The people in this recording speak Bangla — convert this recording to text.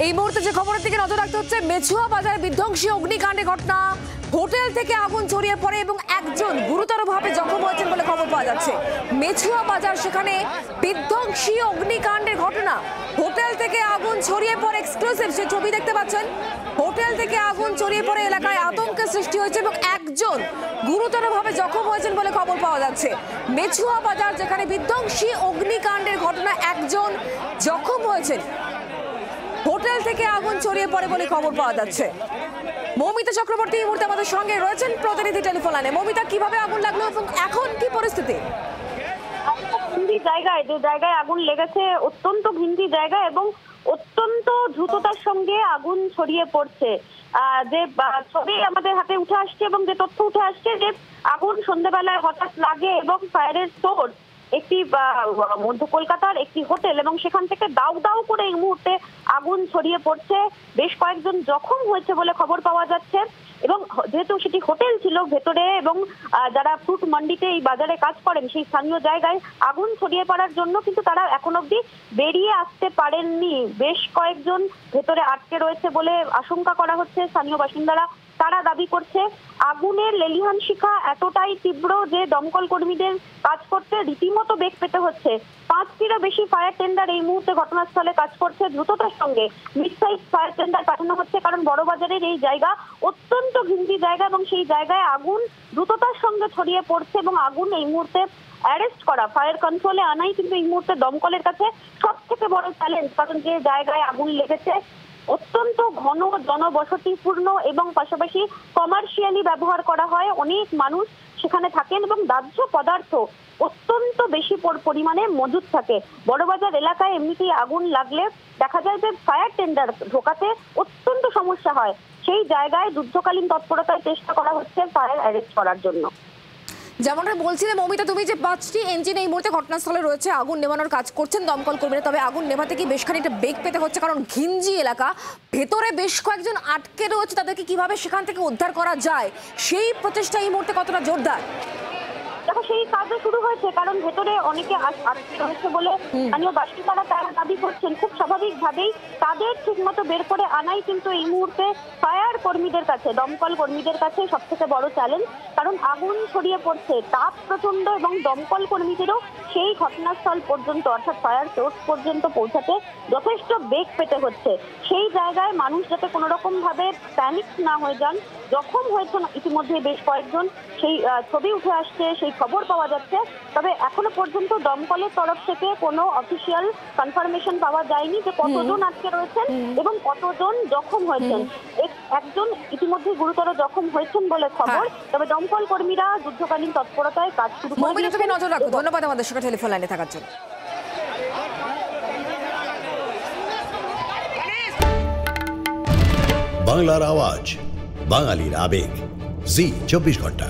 এই মুহূর্তে যে খবরের দিকে নজর রাখতে হচ্ছে, মেছুয়া বাজারে বিধ্বংসী অগ্নিকাণ্ডের ঘটনা। হোটেল থেকে আগুন ছড়িয়ে পড়ে এবং একজন গুরুতরভাবে জখম হয়েছেন বলে খবর পাওয়া যাচ্ছে। মেছুয়া বাজার, সেখানে বিধ্বংসী অগ্নিকাণ্ডের ঘটনা। হোটেল থেকে আগুন ছড়িয়ে পড়ে, এক্সক্লুসিভ সেই ছবি দেখতে পাচ্ছেন। হোটেল থেকে আগুন ছড়িয়ে পড়ে এলাকায় আতঙ্কের সৃষ্টি হয়েছে এবং একজন গুরুতরভাবে জখম হয়েছেন বলে খবর পাওয়া যাচ্ছে। মেছুয়া বাজার, যেখানে বিধ্বংসী অগ্নিকাণ্ডের ঘটনা, একজন জখম হয়েছেন। হোটেল থেকে আগুন ছড়িয়ে পড়ে বলে খবর পাওয়া যাচ্ছে। মৌমিতা চক্রবর্তী এই মুহূর্তে আমাদের সঙ্গে রয়েছেন প্রতিনিধি টেলিফোন লাইনে। মৌমিতা, কিভাবে আগুন লাগলো এবং এখন কি পরিস্থিতি? যে জায়গায় আগুন লেগেছে অত্যন্ত ঘিঞ্জি জায়গা এবং অত্যন্ত দ্রুততার সঙ্গে আগুন ছড়িয়ে পড়ছে। যে ছবি আমাদের হাতে উঠে আসছে এবং যে তথ্য উঠে আসছে যে আগুন সন্ধ্যাবেলায় হঠাৎ লাগে এবং ফায়ারের সোর্স একটি মধ্য কলকাতার একটি হোটেল এবং সেখান থেকে দাউ দাউ করে এই মুহূর্তে আগুন ছড়িয়ে পড়ছে। বেশ কয়েকজন জখম হয়েছে বলে খবর পাওয়া যাচ্ছে এবং যেহেতু সেটি হোটেল ছিল ভেতরে এবং যারা ফ্রুট মান্ডিতে এই বাজারে কাজ করেন সেই স্থানীয় জায়গায় আগুন ছড়িয়ে পড়ার জন্য কিন্তু তারা এখন অবধি বেরিয়ে আসতে পারেননি। বেশ কয়েকজন ভেতরে আটকে রয়েছে বলে আশঙ্কা করা হচ্ছে। স্থানীয় বাসিন্দারা তারা দাবি করছে আগুনের লেলিহান শিখা এতটাই তীব্র যে দমকল কর্মীদের কাজ করতে রীতিমতো বেগ পেতে হচ্ছে। 5টিরও বেশি ফায়ার টেন্ডার এই মুহূর্তে ঘটনাস্থলে কাজ করছে দ্রুততার সঙ্গে। মিড সাইজ ফায়ার টেন্ডার পাঠানো হচ্ছে কারণ বড়বাজারের এই জায়গা অত্যন্ত ঘিঞ্জি জায়গা এবং সেই জায়গায় আগুন দ্রুততার সঙ্গে ছড়িয়ে পড়ছে এবং আগুন এই মুহূর্তে অ্যারেস্ট করা, ফায়ার কন্ট্রোলে আনাই কিন্তু এই মুহূর্তে দমকলের কাছে সব থেকে বড় চ্যালেঞ্জ। কারণ যে জায়গায় আগুন লেগেছে অত্যন্ত ঘন জনবসতিপূর্ণ এবং পাশাপাশি কমার্শিয়ালি ব্যবহার করা হয়, অনেক মানুষ সেখানে থাকেন এবং দাহ্য পদার্থ অত্যন্ত বেশি পরিমাণে মজুদ থাকে। বড়বাজার এলাকায় এমনিতেই আগুন লাগলে দেখা যায় যে ফায়ার টেন্ডার ঢোকাতে অত্যন্ত সমস্যা হয়। সেই জায়গায় যুদ্ধকালীন তৎপরতায় চেষ্টা করা হচ্ছে ফায়ার অ্যারেস্ট করার জন্য। যেমনটা বলছিলে মৌমিতা, তুমি যে 5টি ইঞ্জিন এই মুহূর্তে ঘটনাস্থলে রয়েছে, আগুন নেভানোর কাজ করছেন দমকল কর্মীরা। তবে আগুন নেভাতে কি বেশ খানিকটা বেগ পেতে হচ্ছে, কারণ ঘিঞ্জি এলাকা, ভেতরে বেশ কয়েকজন আটকে রয়েছে। তাদেরকে কিভাবে সেখান থেকে উদ্ধার করা যায় সেই প্রচেষ্টা এই মুহূর্তে কতটা জোরদার? দেখো, সেই কাজও শুরু হয়েছে কারণ ভেতরে অনেকে আটকে রয়েছে বলে স্থানীয় বাসিন্দারা তারা দাবি করছেন। খুব স্বাভাবিকভাবেই তাদের ঠিকমতো বের করে আনাই কিন্তু এই মুহূর্তে ফায়ার কর্মীদের কাছে, দমকল কর্মীদের কাছে সব থেকে বড় চ্যালেঞ্জ। কারণ আগুন ছড়িয়ে পড়ছে, তাপ প্রচন্ড এবং দমকল কর্মীদেরও সেই ঘটনাস্থল পর্যন্ত অর্থাৎ ফায়ার সোর্স পর্যন্ত পৌঁছাতে যথেষ্ট বেগ পেতে হচ্ছে। সেই জায়গায় মানুষ যাতে কোনো রকম ভাবে প্যানিক না হয়ে যান। জখম হয়েছেন ইতিমধ্যে বেশ কয়েকজন, সেই ছবি উঠে আসছে, সেই খবর পাওয়া যাচ্ছে। তবে এখনো পর্যন্ত দমকলের তরফ থেকে কোনো অফিসিয়াল কনফার্মেশন পাওয়া যায়নি যে কতজন আটকে রয়েছেন এবং কতজন জখম হয়েছেন। একজন ইতিমধ্যে গুরুতর জখম হয়েছেন বলে খবর। তবে দমকল কর্মীরা যুদ্ধকালীন তৎপরতায় কাজ শুরু করেছেন। তুমি নজর রাখো। ধন্যবাদ আমাদের সঙ্গে টেলিফোন লাইনে থাকার জন্য। বাংলার আওয়াজ, বাঙালির আবেগ, জি 24 ঘন্টা।